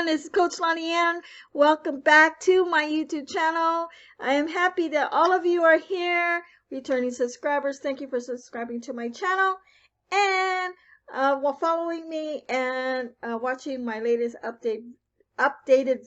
This is Coach Laudiaann. Welcome back to my YouTube channel. I am happy that all of you are here. Returning subscribers, thank you for subscribing to my channel and while following me and watching my latest updated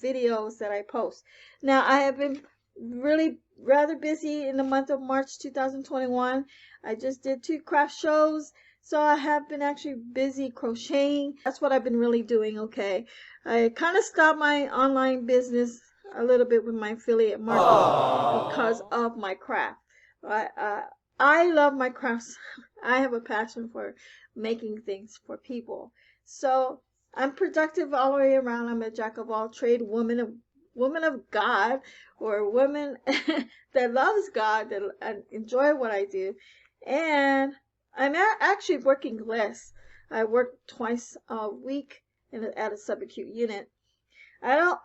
videos that I post. Now, I have been really rather busy in the month of March 2021. I just did 2 craft shows. So I have been actually busy crocheting. That's what I've been really doing, okay? I kind of stopped my online business a little bit with my affiliate marketing because of my craft. I love my crafts. I have a passion for making things for people. So I'm productive all the way around. I'm a jack of all trades, woman of God, or a woman that loves God, that enjoy what I do. And I'm actually working less. I work twice a week at a subacute unit. I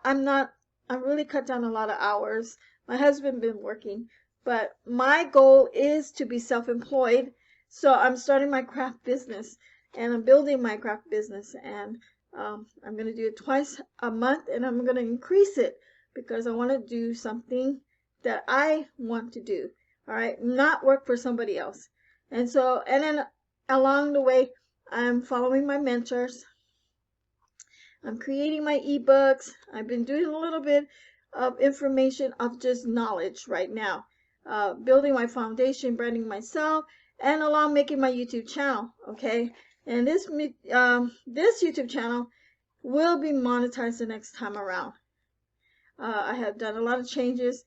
really cut down a lot of hours. My husband been working, but my goal is to be self-employed. So I'm starting my craft business and I'm building my craft business, and I'm going to do it twice a month, and I'm going to increase it because I want to do something that I want to do. All right, not work for somebody else. And then along the way, I'm following my mentors. I'm creating my ebooks. I've been doing a little bit of information of just knowledge right now. Building my foundation, branding myself, and along making my YouTube channel, okay? And this YouTube channel will be monetized the next time around. I have done a lot of changes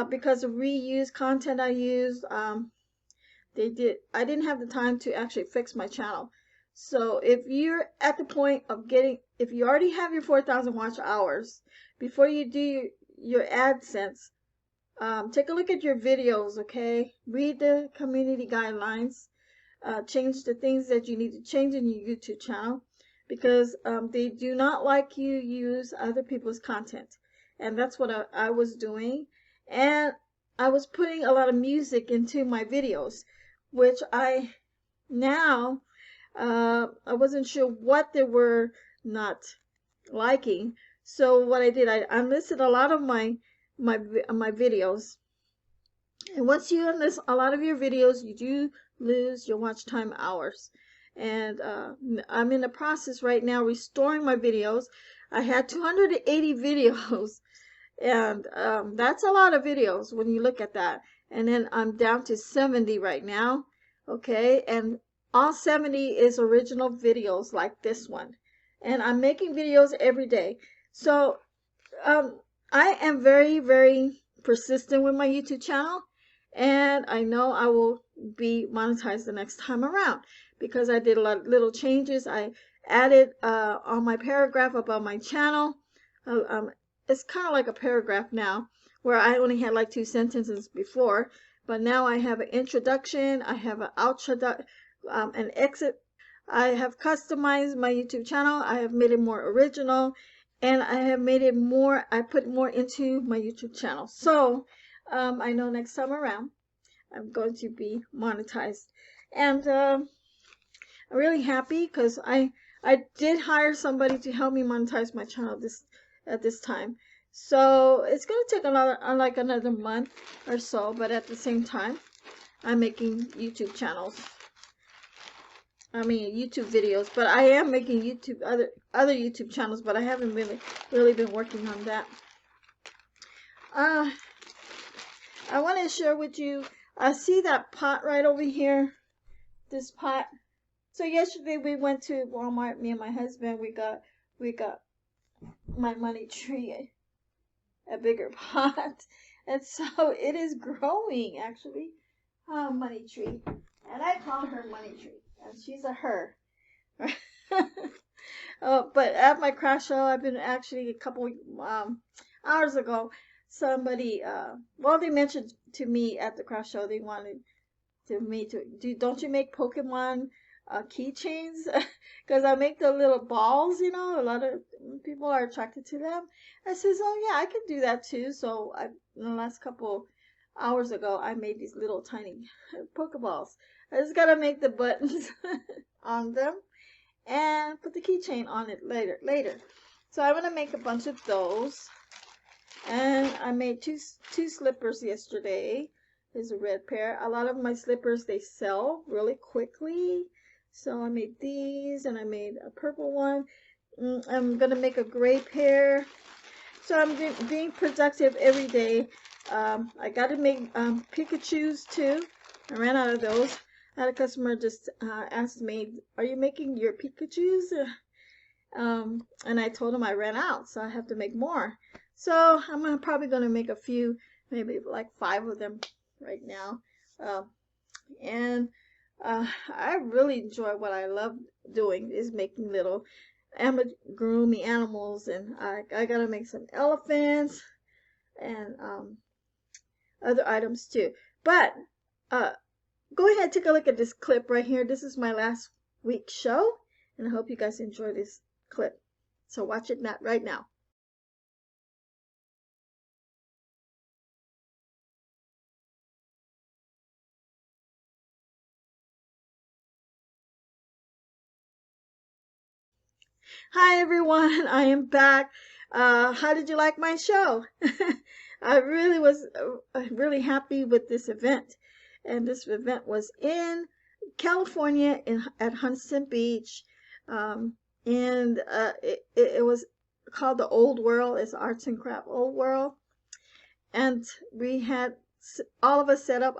because of reused content I used. I didn't have the time to actually fix my channel. So if you're at the point of if you already have your 4,000 watch hours, before you do your AdSense, take a look at your videos, okay? Read the community guidelines, change the things that you need to change in your YouTube channel, because they do not like you use other people's content. And that's what I was doing. And I was putting a lot of music into my videos, which I wasn't sure what they were not liking. So what I did, I unlisted a lot of my videos. And once you enlist a lot of your videos, you do lose your watch time hours. And I'm in the process right now restoring my videos. I had 280 videos, and that's a lot of videos when you look at that. And then I'm down to 70 right now, okay? And all 70 is original videos like this one. And I'm making videos every day. So I am very, very persistent with my YouTube channel. And I know I will be monetized the next time around because I did a lot of little changes. I added on my paragraph about my channel. It's kind of like a paragraph now, where I only had like 2 sentences before, but now I have an introduction, I have an outro, an exit. I have customized my YouTube channel. I have made it more original, and I have made it more, I put more into my YouTube channel. So I know next time around I'm going to be monetized. And I'm really happy because I did hire somebody to help me monetize my channel at this time. So it's going to take another month or so, but at the same time, I'm making YouTube videos, but I am making other YouTube channels, but I haven't really been working on that. I want to share with you, I see that pot right over here, this pot. So yesterday we went to Walmart, me and my husband, we got my money tree a bigger pot, and so it is growing actually. Money tree, and I call her Money Tree, and she's a her. But at my craft show, I've been actually a couple hours ago, somebody they mentioned to me at the craft show they wanted me to do, don't you make Pokemon keychains? Because I make the little balls, a lot of people are attracted to them. I says, oh yeah, I can do that too. So in the last couple hours ago, I made these little tiny Pokeballs. I just gotta make the buttons on them and put the keychain on it later. So I'm going to make a bunch of those. And I made two slippers yesterday. There's a red pair. A lot of my slippers, they sell really quickly. So I made these, and I made a purple one. I'm going to make a gray pair. So I'm being productive every day. I got to make Pikachus too. I ran out of those. I had a customer just asked me, "Are you making your Pikachus?" And I told him I ran out, so I have to make more. So I'm probably going to make a few, maybe like 5 of them right now. And I really enjoy what I love doing is making little amigurumi animals, and I got to make some elephants and other items too. But go ahead, take a look at this clip right here. This is my last week's show, and I hope you guys enjoy this clip. So watch it right now. Hi everyone, I am back. How did you like my show? I really was really happy with this event. And this event was in California at Huntington Beach. And it was called the Old World. It's Arts and Craft Old World. And we had all of us set up.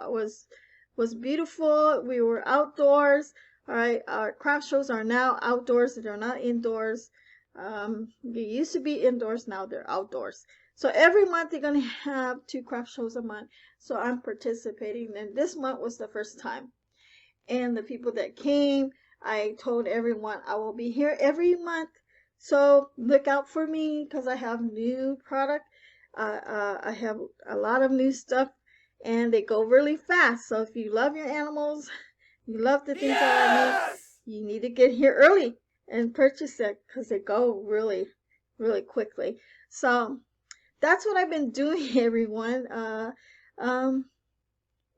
Was beautiful. We were outdoors. All right, our craft shows are now outdoors. They're not indoors. They used to be indoors. Now they're outdoors. So every month they're gonna have 2 craft shows a month. So I'm participating. And this month was the first time. And the people that came, I told everyone I will be here every month. So look out for me because I have new product. I have a lot of new stuff, and they go really fast. So if you love your animals, you love the things that I make, you need to get here early and purchase it because they go really, really quickly. So that's what I've been doing, everyone.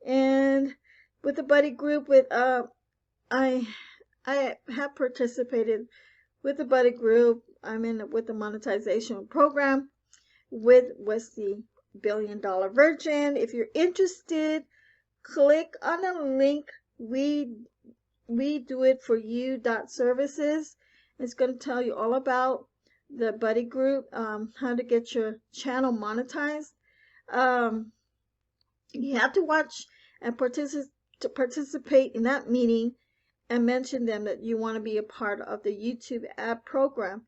And with the buddy group, I have participated with the buddy group. I'm in with the monetization program with the $1 billion virgin. If you're interested, click on the link we do it for you .services. It's going to tell you all about the buddy group, how to get your channel monetized. You have to watch and participate in that meeting and mention them that you want to be a part of the YouTube ad program,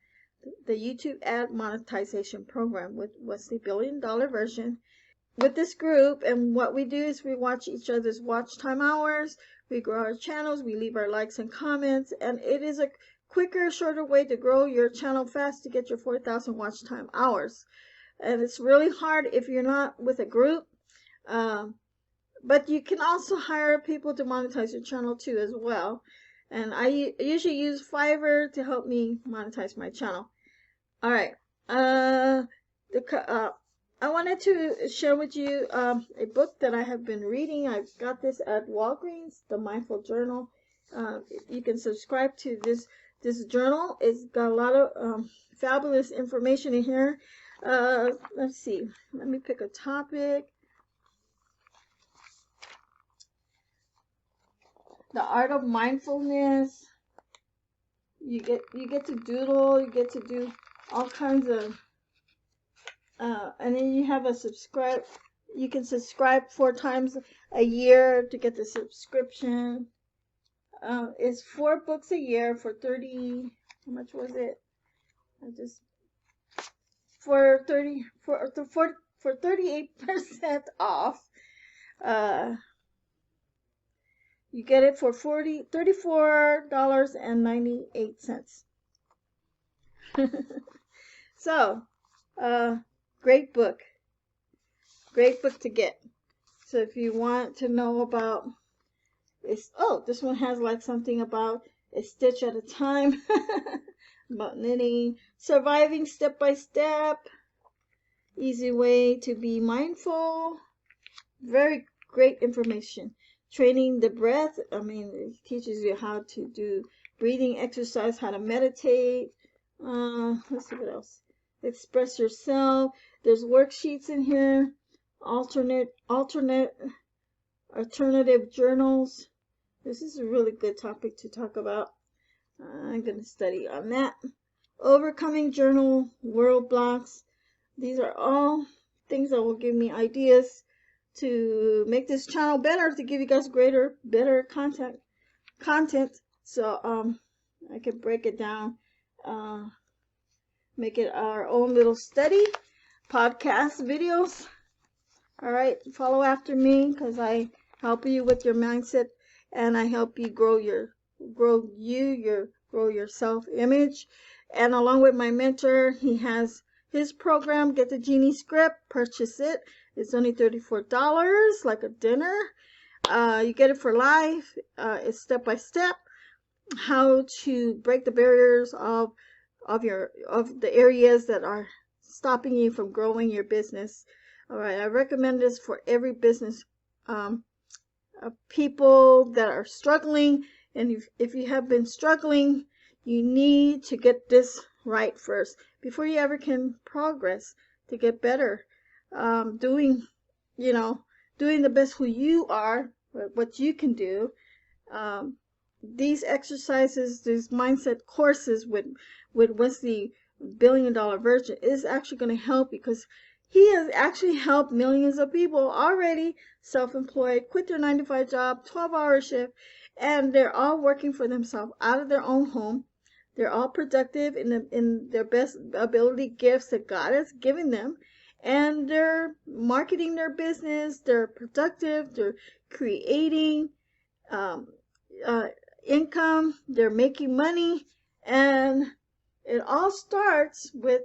the YouTube ad monetization program with what's the $1 billion version. With this group, and what we do is we watch each other's watch time hours, we grow our channels, we leave our likes and comments, and it is a quicker, shorter way to grow your channel fast to get your 4,000 watch time hours. And it's really hard if you're not with a group. But you can also hire people to monetize your channel too as well. And I usually use Fiverr to help me monetize my channel. All right. I wanted to share with you a book that I have been reading. I got this at Walgreens, The Mindful Journal. You can subscribe to this journal. It's got a lot of fabulous information in here. Let's see. Let me pick a topic. The art of mindfulness. You get to doodle. You get to do all kinds of. And then you have a subscribe. You can subscribe 4 times a year to get the subscription. It's 4 books a year for 30. How much was it? For 38% off. You get it for $34.98. So, great book. Great book to get. So if you want to know about this, this one has like something about a stitch at a time, about knitting, surviving step by step, easy way to be mindful. Very great information. Training the breath. I mean, it teaches you how to do breathing exercise, how to meditate. Let's see what else. Express yourself. There's worksheets in here. Alternative journals. This is a really good topic to talk about. I'm going to study on that. Overcoming journal world blocks. These are all things that will give me ideas to make this channel better, to give you guys better content. So I can break it down, make it our own little study podcast videos. All right, follow after me, because I help you with your mindset, and I help you grow your self-image. And along with my mentor, he has his program, Get the Genie Script. Purchase it. It's only $34, like a dinner. You get it for life. It's step by step how to break the barriers of the areas that are stopping you from growing your business. All right, I recommend this for every business, people that are struggling. And if you have been struggling, you need to get this right first before you ever can progress to get better. Doing the best who you are, what you can do. These exercises, these mindset courses with Wesley, $1 billion Virgin, is actually going to help, because he has actually helped millions of people already, self-employed, quit their 9-to-5 job, 12-hour shift, and they're all working for themselves out of their own home. They're all productive in their best ability, gifts that God has given them, and they're marketing their business. They're productive. They're creating income. They're making money, and it all starts with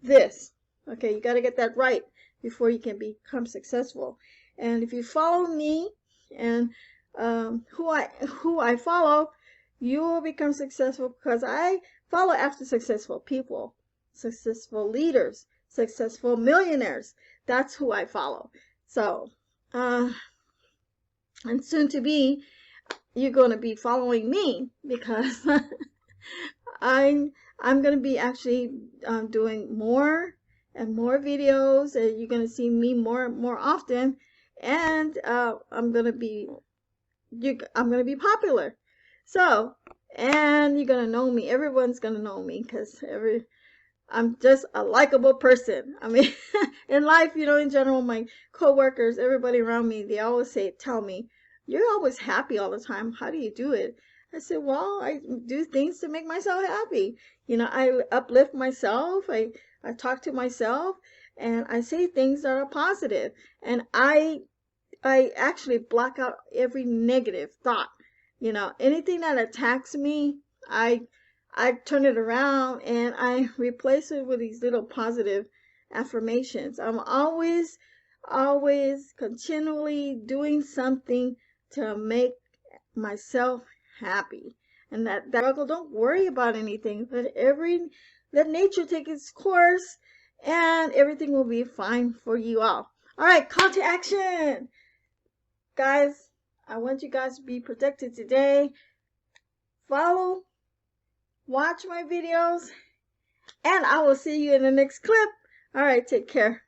this. Okay, you got to get that right before you can become successful. And if you follow me and who I follow, you will become successful, because I follow after successful people, successful leaders, successful millionaires. That's who I follow. So, and soon to be, you're going to be following me, because I'm going to be actually doing more and more videos, and you're going to see me more often, and I'm going to be popular. So, and you're going to know me. Everyone's going to know me, because I'm just a likable person. I mean, in life, in general, my coworkers, everybody around me, they always tell me, "You're always happy all the time. How do you do it?" I said, well, I do things to make myself happy. I uplift myself. I talk to myself, and I say things that are positive. And I actually block out every negative thought. Anything that attacks me, I turn it around, and I replace it with these little positive affirmations. I'm always continually doing something to make myself happy. And that struggle, don't worry about anything. Let nature take its course, and everything will be fine for you all. All right, call to action. Guys, I want you guys to be protected today. Follow, watch my videos, and I will see you in the next clip. All right, take care.